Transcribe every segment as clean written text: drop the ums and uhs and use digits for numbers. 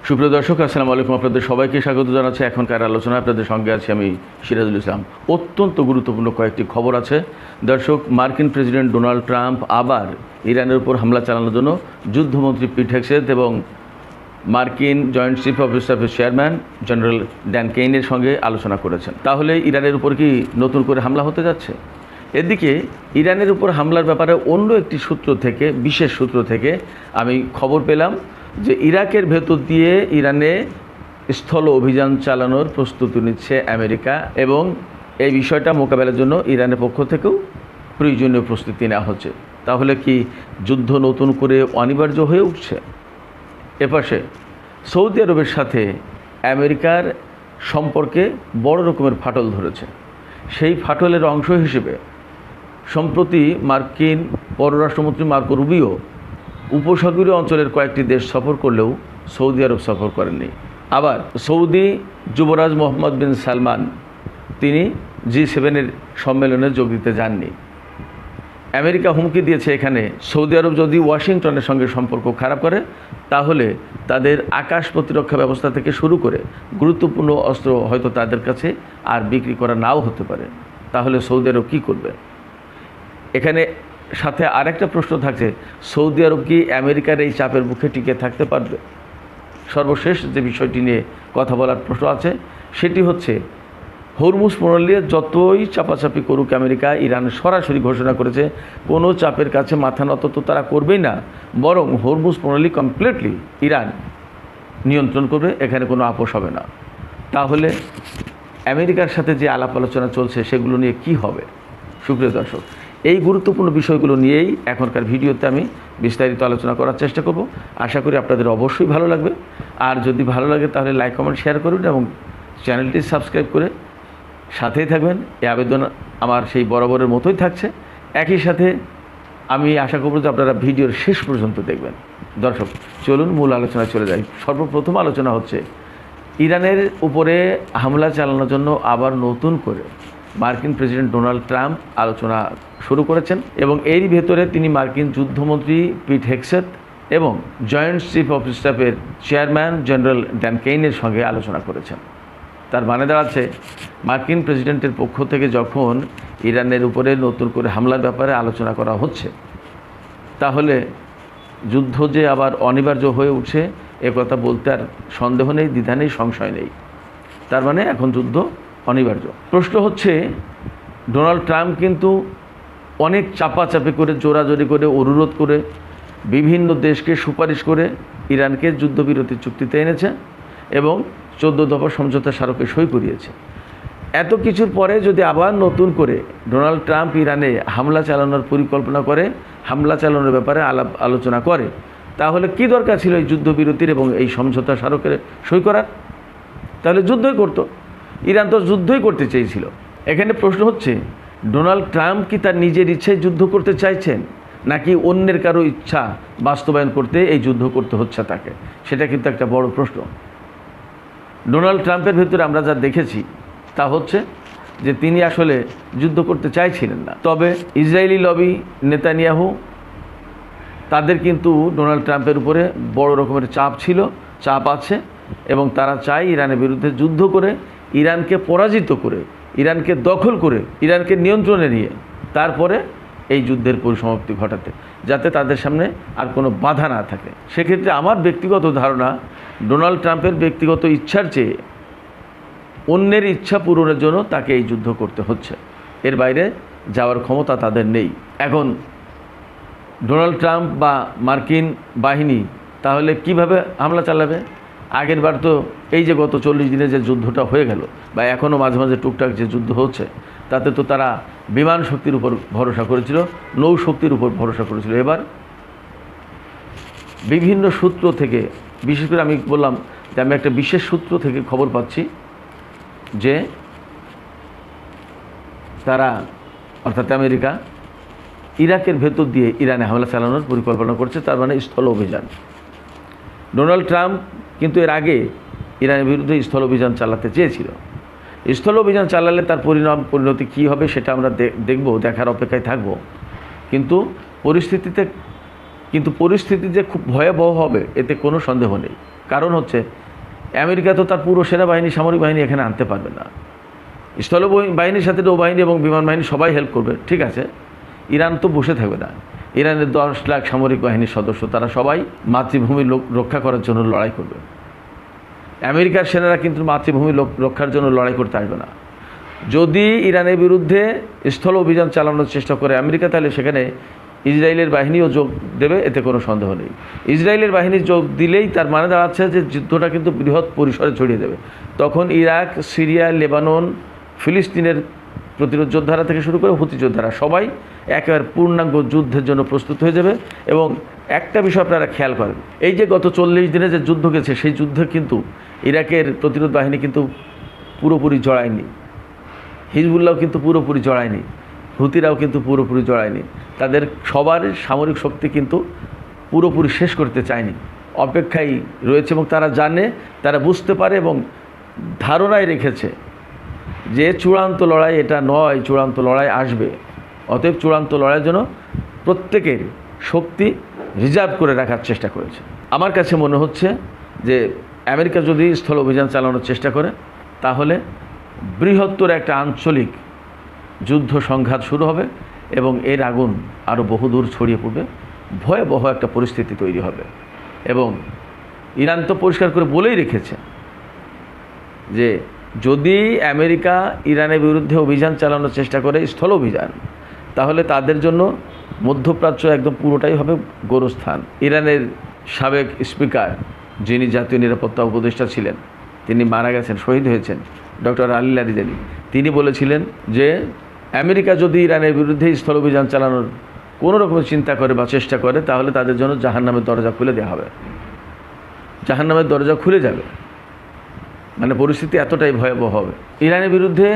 সুপ্রিয় দর্শক, আসসালামু আলাইকুম। আপনাদের সবাইকে স্বাগত জানাচ্ছি এখনকার আলোচনা। আপনাদের সঙ্গে আছি আমি সিরাজুল ইসলাম। অত্যন্ত গুরুত্বপূর্ণ কয়েকটি খবর আছে দর্শক। মার্কিন প্রেসিডেন্ট ডোনাল্ড ট্রাম্প আবার ইরানের উপর হামলা চালানোর জন্য যুদ্ধমন্ত্রী পিট হেগসেথ এবং মার্কিন জয়েন্ট চিফ অফ স্টাফের চেয়ারম্যান জেনারেল ড্যান কেইনের সঙ্গে আলোচনা করেছেন। তাহলে ইরানের উপর কি নতুন করে হামলা হতে যাচ্ছে? এদিকে ইরানের উপর হামলার ব্যাপারে অন্য একটি সূত্র থেকে, বিশেষ সূত্র থেকে আমি খবর পেলাম যে ইরাকের ভেতর দিয়ে ইরানে স্থল অভিযান চালানোর প্রস্তুতি নিচ্ছে আমেরিকা এবং এই বিষয়টা মোকাবেলার জন্য ইরানের পক্ষ থেকেও প্রয়োজনীয় প্রস্তুতি নেওয়া হচ্ছে। তাহলে কি যুদ্ধ নতুন করে অনিবার্য হয়ে উঠছে? এপাশে সৌদি আরবের সাথে আমেরিকার সম্পর্কে বড় রকমের ফাটল ধরেছে। সেই ফাটলের অংশ হিসেবে সম্প্রতি মার্কিন পররাষ্ট্রমন্ত্রী মার্কো রুবিও উপসাগরীয় অঞ্চলের কয়েকটি দেশ সফর করলেও সৌদি আরব সফর করেননি। আবার সৌদি যুবরাজ মোহাম্মদ বিন সালমান তিনি G7 সম্মেলনে যোগ দিতে যাননি। আমেরিকা হুমকি দিয়েছে এখানে সৌদি আরব যদি ওয়াশিংটনের সঙ্গে সম্পর্ক খারাপ করে তাহলে তাদের আকাশ প্রতিরক্ষা ব্যবস্থা থেকে শুরু করে গুরুত্বপূর্ণ অস্ত্র হয়তো তাদের কাছে আর বিক্রি করা নাও হতে পারে। তাহলে সৌদি আরব কী করবে? এখানে সাথে আরেকটা প্রশ্ন থাকছে, সৌদি আরব কি আমেরিকার এই চাপের মুখে টিকে থাকতে পারবে? সর্বশেষ যে বিষয়টি নিয়ে কথা বলার প্রশ্ন আছে সেটি হচ্ছে, হরমুজ প্রণালী যতই চাপাচাপি করুক আমেরিকা, ইরান সরাসরি ঘোষণা করেছে কোনো চাপের কাছে মাথা নত তো তারা করবেই না, বরং হরমুজ প্রণালী কমপ্লিটলি ইরান নিয়ন্ত্রণ করবে, এখানে কোনো আপোষ হবে না। তাহলে আমেরিকার সাথে যে আলাপ আলোচনা চলছে সেগুলো নিয়ে কি হবে? সুপ্রিয় দর্শক, এই গুরুত্বপূর্ণ বিষয়গুলো নিয়েই এখনকার ভিডিওতে আমি বিস্তারিত আলোচনা করার চেষ্টা করব। আশা করি আপনাদের অবশ্যই ভালো লাগবে। আর যদি ভালো লাগে তাহলে লাইক, কমেন্ট, শেয়ার করুন এবং চ্যানেলটি সাবস্ক্রাইব করে সাথেই থাকবেন। এই আবেদন আমার সেই বরাবরের মতোই থাকছে। একই সাথে আমি আশা করব যে আপনারা ভিডিওর শেষ পর্যন্ত দেখবেন। দর্শক, চলুন মূল আলোচনায় চলে যাই। সর্বপ্রথম আলোচনা হচ্ছে ইরানের উপরে হামলা চালানোর জন্য আবার নতুন করে মার্কিন প্রেসিডেন্ট ডোনাল্ড ট্রাম্প আলোচনা শুরু করেছেন এবং এরই ভেতরে তিনি মার্কিন যুদ্ধমন্ত্রী পিট হেগসেথ এবং জয়েন্ট চিফ অফ স্টাফের চেয়ারম্যান জেনারেল ড্যান কেইনের সঙ্গে আলোচনা করেছেন। তার মানে দাঁড়াচ্ছে মার্কিন প্রেসিডেন্টের পক্ষ থেকে যখন ইরানের উপরে নতুন করে হামলার ব্যাপারে আলোচনা করা হচ্ছে, তাহলে যুদ্ধ যে আবার অনিবার্য হয়ে উঠছে একথা বলতে আর সন্দেহ নেই, দ্বিধা নেই, সংশয় নেই। তার মানে এখন যুদ্ধ অনিবার্য। প্রশ্ন হচ্ছে, ডোনাল্ড ট্রাম্প কিন্তু অনেক চাপাচাপি করে, জোরাজোরি করে, অনুরোধ করে, বিভিন্ন দেশকে সুপারিশ করে ইরানকে যুদ্ধবিরতির চুক্তিতে এনেছে এবং 14 দফা সমঝোতা স্মারকে সই করিয়েছে। এত কিছুর পরে যদি আবার নতুন করে ডোনাল্ড ট্রাম্প ইরানে হামলা চালানোর পরিকল্পনা করে, হামলা চালানোর ব্যাপারে আলোচনা করে, তাহলে কি দরকার ছিল এই যুদ্ধবিরতির এবং এই সমঝোতা স্মারকে সই করার? তাহলে যুদ্ধই করতো। ইরান তো যুদ্ধই করতে চেয়েছিল। এখানে প্রশ্ন হচ্ছে, ডোনাল্ড ট্রাম্প কি তার নিজের ইচ্ছায় যুদ্ধ করতে চাইছেন নাকি অন্যের কারো ইচ্ছা বাস্তবায়ন করতে এই যুদ্ধ করতে হচ্ছে তাকে? সেটা কিন্তু একটা বড় প্রশ্ন। ডোনাল্ড ট্রাম্পের ভেতরে আমরা যা দেখেছি তা হচ্ছে যে তিনি আসলে যুদ্ধ করতে চাইছিলেন না। তবে ইসরায়েলি লবি, নেতানিয়াহু, তাদের কিন্তু ডোনাল্ড ট্রাম্পের উপরে বড় রকমের চাপ আছে এবং তারা চায় ইরানের বিরুদ্ধে যুদ্ধ করে, ইরানকে পরাজিত করে, ইরানকে দখল করে, ইরানকে নিয়ন্ত্রণে নিয়ে তারপরে এই যুদ্ধের পরিসমাপ্তি ঘটাতে, যাতে তাদের সামনে আর কোনো বাধা না থাকে। সেক্ষেত্রে আমার ব্যক্তিগত ধারণা, ডোনাল্ড ট্রাম্পের ব্যক্তিগত ইচ্ছার চেয়ে অন্যের ইচ্ছা পূরণের জন্য তাকে এই যুদ্ধ করতে হচ্ছে। এর বাইরে যাওয়ার ক্ষমতা তাদের নেই। এখন ডোনাল্ড ট্রাম্প বা মার্কিন বাহিনী তাহলে কিভাবে হামলা চালাবে? আগের বার তো এই যে গত 40 দিনে যে যুদ্ধটা হয়ে গেল বা এখনও মাঝে মাঝে টুকটাক যে যুদ্ধ হচ্ছে, তাতে তো তারা বিমান শক্তির উপর ভরসা করেছিল, নৌ শক্তির উপর ভরসা করেছিল। এবার বিভিন্ন সূত্র থেকে, বিশেষ করে আমি বললাম যে আমি একটা বিশেষ সূত্র থেকে খবর পাচ্ছি যে তারা, অর্থাৎ আমেরিকা, ইরাকের ভেতর দিয়ে ইরানে হামলা চালানোর পরিকল্পনা করছে। তার মানে স্থল অভিযান। ডোনাল্ড ট্রাম্প কিন্তু এর আগে ইরানের বিরুদ্ধে স্থল অভিযান চালাতে চেয়েছিল। স্থল অভিযান চালালে তার পরিণতি কী হবে সেটা আমরা দেখব, দেখার অপেক্ষায় থাকব। কিন্তু পরিস্থিতি যে খুব ভয়াবহ হবে এতে কোনো সন্দেহ নেই। কারণ হচ্ছে আমেরিকা তো তার পুরো সেনাবাহিনী সামরিক বাহিনী এখানে আনতে পারবে না। স্থল বাহিনীর সাথে নৌবাহিনী এবং বিমান বাহিনী সবাই হেল্প করবে, ঠিক আছে। ইরান তো বসে থাকবে না। ইরানের 10 লাখ সামরিক বাহিনীর সদস্য, তারা সবাই মাতৃভূমি রক্ষা করার জন্য লড়াই করবে। আমেরিকার সেনারা কিন্তু মাতৃভূমি রক্ষার জন্য লড়াই করতে আসবে না। যদি ইরানের বিরুদ্ধে স্থল অভিযান চালানোর চেষ্টা করে আমেরিকা, তাহলে সেখানে ইসরায়েলের বাহিনীও যোগ দেবে, এতে কোনো সন্দেহ নেই। ইসরায়েলের বাহিনী যোগ দিলেই তার মানে দাঁড়াচ্ছে যে যুদ্ধটা কিন্তু বৃহৎ পরিসরে ছড়িয়ে দেবে। তখন ইরাক, সিরিয়া, লেবানন, ফিলিস্তিনের প্রতিরোধ যোদ্ধারা থেকে শুরু করে হুতি যোদ্ধারা সবাই একেবারে পূর্ণাঙ্গ যুদ্ধের জন্য প্রস্তুত হয়ে যাবে। এবং একটা বিষয় আপনারা খেয়াল করেন, এই যে গত 40 দিনে যে যুদ্ধ গেছে, সেই যুদ্ধে কিন্তু ইরাকের প্রতিরোধ বাহিনী কিন্তু পুরোপুরি জড়ায়নি, হিজবুল্লাহও কিন্তু পুরোপুরি জড়ায়নি, হুতিরাও কিন্তু পুরোপুরি জড়ায়নি। তাদের সবার সামরিক শক্তি কিন্তু পুরোপুরি শেষ করতে চায়নি, অপেক্ষায় রয়েছে। এবং তারা জানে, তারা বুঝতে পারে এবং ধারণায় রেখেছে যে চূড়ান্ত লড়াই এটা নয়, চূড়ান্ত লড়াই আসবে। অতএব চূড়ান্ত লড়াইয়ের জন্য প্রত্যেকের শক্তি রিজার্ভ করে রাখার চেষ্টা করেছে। আমার কাছে মনে হচ্ছে যে আমেরিকা যদি স্থল অভিযান চালানোর চেষ্টা করে, তাহলে বৃহত্তর একটা আঞ্চলিক যুদ্ধ সংঘাত শুরু হবে এবং এর আগুন আরও বহুদূর ছড়িয়ে পড়বে, ভয়াবহ একটা পরিস্থিতি তৈরি হবে। এবং ইরান তো পরিষ্কার করে বলেই রেখেছে যে যদি আমেরিকা ইরানের বিরুদ্ধে অভিযান চালানোর চেষ্টা করে, স্থল অভিযান, তাহলে তাদের জন্য মধ্যপ্রাচ্য একদম পুরোটাই হবে গোরস্থান। ইরানের সাবেক স্পিকার, যিনি জাতীয় নিরাপত্তা উপদেষ্টা ছিলেন, তিনি মারা গেছেন, শহীদ হয়েছেন, ডক্টর আলী লারিজানি, তিনি বলেছিলেন যে আমেরিকা যদি ইরানের বিরুদ্ধে স্থল অভিযান চালানোর কোনো রকমের চিন্তা করে বা চেষ্টা করে, তাহলে তাদের জন্য জাহান্নামের দরজা খুলে দেওয়া হবে, জাহান্নামের দরজা খুলে যাবে। মানে পরিস্থিতি এতটাই ভয়াবহ হবে। ইরানের বিরুদ্ধে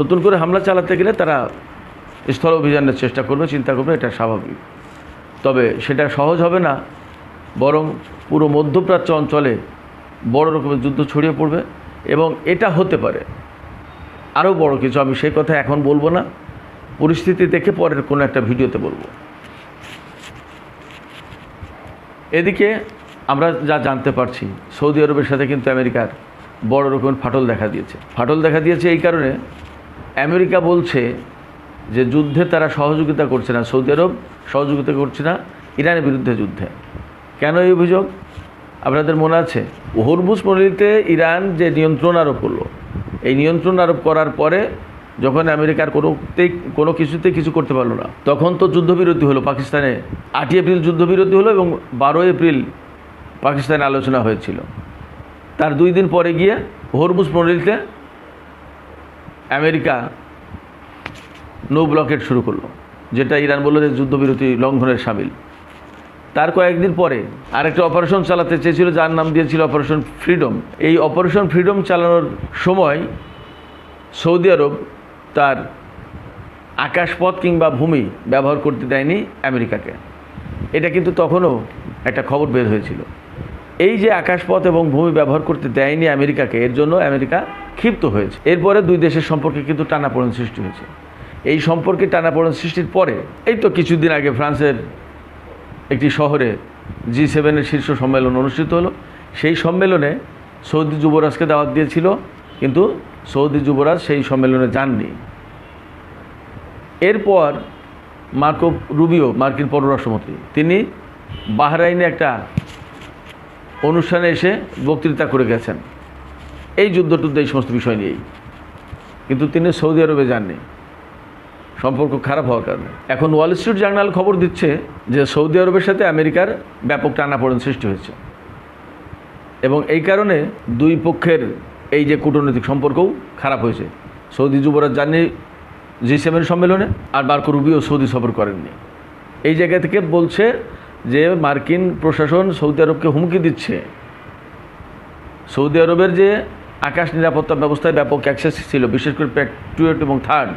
নতুন করে হামলা চালাতে গেলে তারা স্থল অভিযানের চেষ্টা করবে, চিন্তা করবে, এটা স্বাভাবিক। তবে সেটা সহজ হবে না, বরং পুরো মধ্যপ্রাচ্য অঞ্চলে বড় রকমের যুদ্ধ ছড়িয়ে পড়বে। এবং এটা হতে পারে আরও বড় কিছু, আমি সেই কথা এখন বলবো না, পরিস্থিতি দেখে পরের কোনো একটা ভিডিওতে বলবো। এদিকে আমরা যা জানতে পারছি, সৌদি আরবের সাথে কিন্তু আমেরিকার বড় রকমের ফাটল দেখা দিয়েছে। এই কারণে আমেরিকা বলছে যে যুদ্ধে তারা সহযোগিতা করছে না, সৌদি আরব সহযোগিতা করছে না ইরানের বিরুদ্ধে যুদ্ধে। কেন এই অভিযোগ? আপনাদের মনে আছে, হরমুজ প্রণালীতে ইরান যে নিয়ন্ত্রণ আরোপ করলো, এই নিয়ন্ত্রণ আরোপ করার পরে যখন আমেরিকার কোনো কিছুতেই কিছু করতে পারলো না, তখন তো যুদ্ধবিরতি হলো পাকিস্তানে। 8 এপ্রিল যুদ্ধবিরতি হলো এবং 12 এপ্রিল পাকিস্তানে আলোচনা হয়েছিল। তার 2 দিন পরে গিয়ে হরমুজ প্রণালীতে আমেরিকা নৌ ব্লকেট শুরু করলো, যেটা ইরান বলল যে যুদ্ধবিরতি লঙ্ঘনের শামিল। তার কয়েকদিন পরে আরেকটা অপারেশন চালাতে চেয়েছিল, যার নাম দিয়েছিল অপারেশন ফ্রিডম। এই অপারেশন ফ্রিডম চালানোর সময় সৌদি আরব তার আকাশপথ কিংবা ভূমি ব্যবহার করতে দেয়নি আমেরিকাকে। এটা কিন্তু তখনও একটা খবর বের হয়েছিল। এই যে আকাশপথ এবং ভূমি ব্যবহার করতে দেয়নি আমেরিকাকে, এর জন্য আমেরিকা ক্ষিপ্ত হয়েছে। এরপরে 2 দেশের সম্পর্কে কিন্তু টানাপোড়েন সৃষ্টি হয়েছে। এই সম্পর্কে টানাপোড়েন সৃষ্টির পরে এই তো কিছুদিন আগে ফ্রান্সের একটি শহরে G7 শীর্ষ সম্মেলন অনুষ্ঠিত হলো। সেই সম্মেলনে সৌদি যুবরাজকে দাওয়াত দিয়েছিল, কিন্তু সৌদি যুবরাজ সেই সম্মেলনে যাননি। এরপর মার্কো রুবিও, মার্কিন পররাষ্ট্রমন্ত্রী, তিনি বাহরাইনে একটা অনুষ্ঠানে এসে বক্তৃতা করে গেছেন এই যুদ্ধ এই সমস্ত বিষয় নিয়েই, কিন্তু তিনি সৌদি আরবে যাননি সম্পর্ক খারাপ হওয়ার কারণে। এখন ওয়াল স্ট্রিট জার্নাল খবর দিচ্ছে যে সৌদি আরবের সাথে আমেরিকার ব্যাপক টানাপোড়েন সৃষ্টি হয়েছে এবং এই কারণে 2 পক্ষের এই যে কূটনৈতিক সম্পর্কও খারাপ হয়েছে। সৌদি যুবরাজ যাননি G7 সম্মেলনে, আর মার্কো রুবিও সৌদি সফর করেননি। এই জায়গা থেকে বলছে যে মার্কিন প্রশাসন সৌদি আরবকে হুমকি দিচ্ছে। সৌদি আরবের যে আকাশ নিরাপত্তা ব্যবস্থায় ব্যাপক অ্যাক্সেস ছিল, বিশেষ করে প্যাট্রিয়ট এবং থার্ড,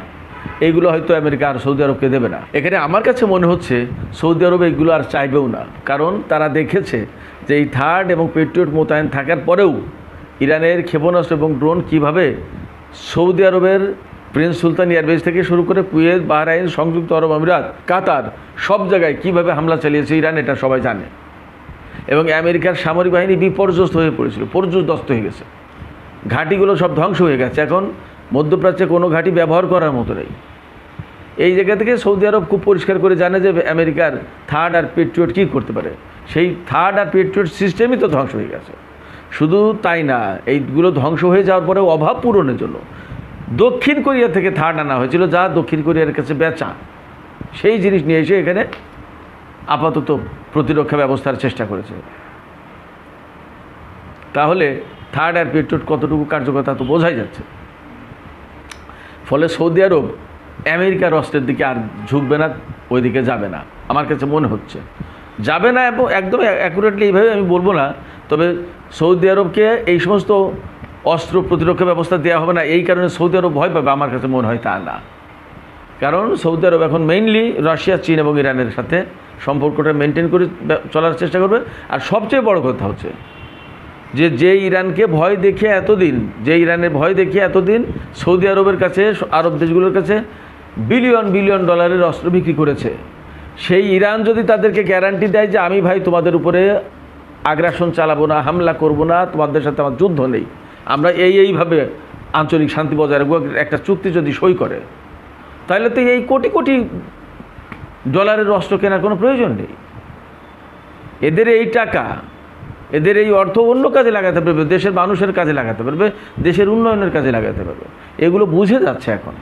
এইগুলো হয়তো আমেরিকা আর সৌদি আরবকে দেবে না। এখানে আমার কাছে মনে হচ্ছে সৌদি আরব এইগুলো আর চাইবেও না, কারণ তারা দেখেছে যে এই থার্ড এবং প্যাট্রিয়ট মোতায়েন থাকার পরেও ইরানের ক্ষেপণাস্ত্র এবং ড্রোন কীভাবে সৌদি আরবের প্রিন্স সুলতান এয়ারবেস থেকে শুরু করে কুয়েত, বাহরাইন, সংযুক্ত আরব আমিরাত, কাতার, সব জায়গায় কীভাবে হামলা চালিয়েছে ইরান, এটা সবাই জানে। এবং আমেরিকার সামরিক বাহিনী বিপর্যস্ত হয়ে পড়েছিল, পর্যদস্ত হয়ে গেছে, ঘাঁটিগুলো সব ধ্বংস হয়ে গেছে। এখন মধ্যপ্রাচ্যে কোনো ঘাঁটি ব্যবহার করার মতো নেই। এই জায়গা থেকে সৌদি আরব খুব পরিষ্কার করে জানে যে আমেরিকার থার্ড আর পেট্রিয়ট কী করতে পারে। সেই থার্ড আর পেট্রিয়ট সিস্টেমই তো ধ্বংস হয়ে গেছে। শুধু তাই না, এইগুলো ধ্বংস হয়ে যাওয়ার পরে অভাব পূরণের জন্য দক্ষিণ কোরিয়া থেকে থার্ড আনা হয়েছিল, যা দক্ষিণ কোরিয়ার কাছে বেচা। সেই জিনিস নিয়ে এসে এখানে আপাতত প্রতিরক্ষা ব্যবস্থার চেষ্টা করেছে। তাহলে থার্ড আর পেট্রিয়ট কতটুকু কার্যকর তা তো বোঝাই যাচ্ছে। ফলে সৌদি আরব আমেরিকার অস্ত্রের দিকে আর ঝুঁকবে না, ওই দিকে যাবে না, আমার কাছে মনে হচ্ছে যাবে না। এবং একদম অ্যাকুরেটলি এইভাবে আমি বলবো না, তবে সৌদি আরবকে এই সমস্ত অস্ত্র প্রতিরক্ষা ব্যবস্থা দেওয়া হবে না এই কারণে সৌদি আরব ভয় পাবে, আমার কাছে মনে হয় তা না। কারণ সৌদি আরব এখন মেইনলি রাশিয়া, চীন এবং ইরানের সাথে সম্পর্কটা মেনটেন করে চলার চেষ্টা করবে। আর সবচেয়ে বড় কথা হচ্ছে যে ইরানকে ভয় দেখিয়ে এতদিন সৌদি আরবের কাছে, আরব দেশগুলোর কাছে বিলিয়ন বিলিয়ন ডলারের অস্ত্র বিক্রি করেছে, সেই ইরান যদি তাদেরকে গ্যারান্টি দেয় যে আমি ভাই তোমাদের উপরে আগ্রাসন চালাবো না, হামলা করব না, তোমাদের সাথে আমার যুদ্ধ নেই, আমরা এইভাবে আঞ্চলিক শান্তি বজায় রাখবো, একটা চুক্তি যদি সই করে, তাহলে তো এই কোটি কোটি ডলারের অস্ত্র কেনার কোনো প্রয়োজন নেই। এদের এই টাকা, এদের এই অর্থ অন্য কাজে লাগাতে পারবে, দেশের মানুষের কাজে লাগাতে পারবে, দেশের উন্নয়নের কাজে লাগাতে পারবে। এগুলো বুঝে যাচ্ছে এখন,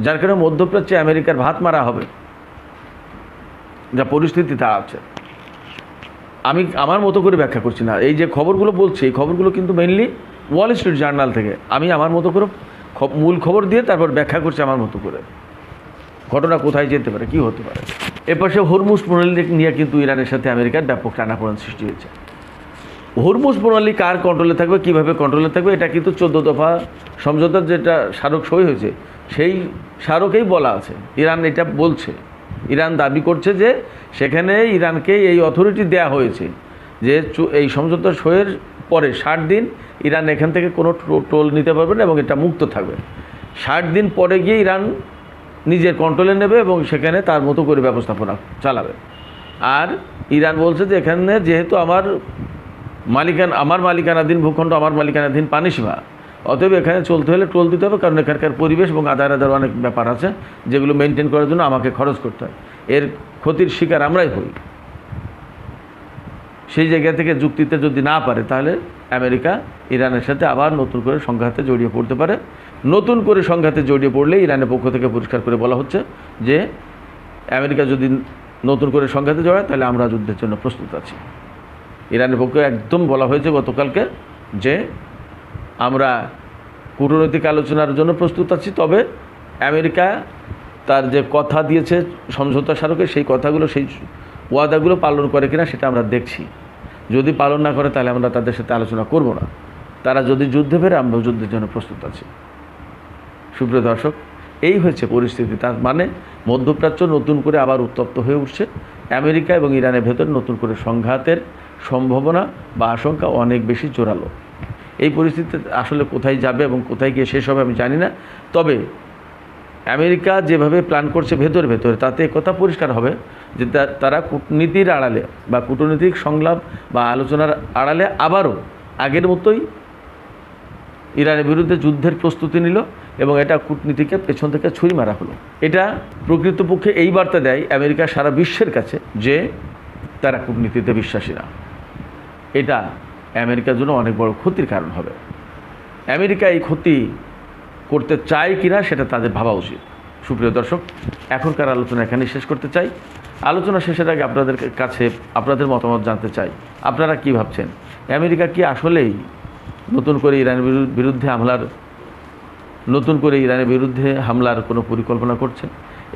যার কারণে মধ্যপ্রাচ্যে আমেরিকার ভাত মারা হবে, যা পরিস্থিতি তা আছে। আমি আমার মতো করে ব্যাখ্যা করছি না, এই যে খবরগুলো বলছি এই খবরগুলো কিন্তু মেইনলি ওয়াল স্ট্রিট জার্নাল থেকে আমি আমার মতো করে মূল খবর দিয়ে তারপর ব্যাখ্যা করছি আমার মতো করে, ঘটনা কোথায় যেতে পারে, কি হতে পারে। এপাশে হরমুজ প্রণালী নিয়ে কিন্তু ইরানের সাথে আমেরিকার ব্যাপক টানাপোড়েন সৃষ্টি হয়েছে। হরমুজ প্রণালী কার কন্ট্রোলে থাকবে, কীভাবে কন্ট্রোলে থাকবে, এটা কিন্তু 14 দফা সমঝোতার যেটা স্মারক সই হয়েছে সেই স্মারকেই বলা আছে। ইরান এটা বলছে, ইরান দাবি করছে যে সেখানে ইরানকে এই অথরিটি দেয়া হয়েছে যে এই সমঝোতা সইয়ের পরে 60 দিন ইরান এখান থেকে কোনো টোল নিতে পারবে না এবং এটা মুক্ত থাকবে। 60 দিন পরে গিয়ে ইরান নিজের কন্ট্রোলে নেবে এবং সেখানে তার মতো করে ব্যবস্থাপনা চালাবে। আর ইরান বলছে যে এখানে যেহেতু আমার মালিকানাধীন ভূখণ্ড, আমার মালিকানাধীন পানিসীমা, অতএব এখানে চলতে হলে টোল দিতে হবে, কারণ এখানকার পরিবেশ এবং আদার অনেক ব্যাপার আছে যেগুলো মেনটেন করার জন্য আমাকে খরচ করতে হয়, এর ক্ষতির শিকার আমরাই হই। সেই জায়গা থেকে যুক্তিতে যদি না পারে তাহলে আমেরিকা ইরানের সাথে আবার নতুন করে সংঘাতে জড়িয়ে পড়তে পারে। নতুন করে সংঘাতে জড়িয়ে পড়লে ইরানের পক্ষ থেকে পরিষ্কার করে বলা হচ্ছে যে আমেরিকা যদি নতুন করে সংঘাতে জড়ায় তাহলে আমরা যুদ্ধের জন্য প্রস্তুত আছি। ইরানের পক্ষে একদম বলা হয়েছে গতকালকে যে আমরা কূটনৈতিক আলোচনার জন্য প্রস্তুত আছি, তবে আমেরিকা তার যে কথা দিয়েছে সমঝোতা স্মারকে সেই কথাগুলো, সেই ওয়াদাগুলো পালন করে কিনা সেটা আমরা দেখছি। যদি পালন না করে তাহলে আমরা তাদের সাথে আলোচনা করব না। তারা যদি যুদ্ধে ফেরে আমরা যুদ্ধের জন্য প্রস্তুত আছি। সুপ্রিয় দর্শক, এই হয়েছে পরিস্থিতি। তার মানে মধ্যপ্রাচ্য নতুন করে আবার উত্তপ্ত হয়ে উঠছে। আমেরিকা এবং ইরানের ভেতর নতুন করে সংঘাতের সম্ভাবনা বা আশঙ্কা অনেক বেশি জোরালো। এই পরিস্থিতিতে আসলে কোথায় যাবে এবং কোথায় গিয়ে শেষ হবে আমি জানি না। তবে আমেরিকা যেভাবে প্ল্যান করছে ভেতরে তাতে কথা পরিষ্কার হবে যে তারা কূটনীতির আড়ালে বা কূটনৈতিক সংলাপ বা আলোচনার আড়ালে আবারও আগের মতোই ইরানের বিরুদ্ধে যুদ্ধের প্রস্তুতি নিল এবং এটা কূটনীতিকে পেছন থেকে ছুরি মারা হলো। এটা প্রকৃতপক্ষে এই বার্তা দেয় আমেরিকা সারা বিশ্বের কাছে যে তারা কূটনীতিতে বিশ্বাসী না। এটা আমেরিকার জন্য অনেক বড় ক্ষতির কারণ হবে। আমেরিকা এই ক্ষতি করতে চায় কিনা সেটা তাদের ভাবা উচিত। সুপ্রিয় দর্শক, এখনকার আলোচনা এখানেই শেষ করতে চাই। আলোচনা শেষের আগে আপনাদের কাছে আপনাদের মতামত জানতে চাই। আপনারা কি ভাবছেন? আমেরিকা কি আসলেই নতুন করে ইরানের বিরুদ্ধে হামলার কোনো পরিকল্পনা করছে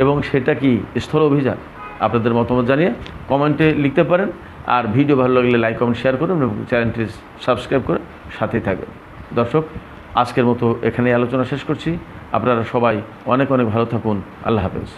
এবং সেটা কি স্থল অভিযান? আপনাদের মতামত জানিয়ে কমেন্টে লিখতে পারেন। আর ভিডিও ভালো লাগলে লাইক, কমেন্ট, শেয়ার করুন এবং চ্যানেলটি সাবস্ক্রাইব করে সাথেই থাকবেন। দর্শক, আজকের মতো এখানেই আলোচনা শেষ করছি। আপনারা সবাই অনেক অনেক ভালো থাকুন। আল্লাহ হাফেজ।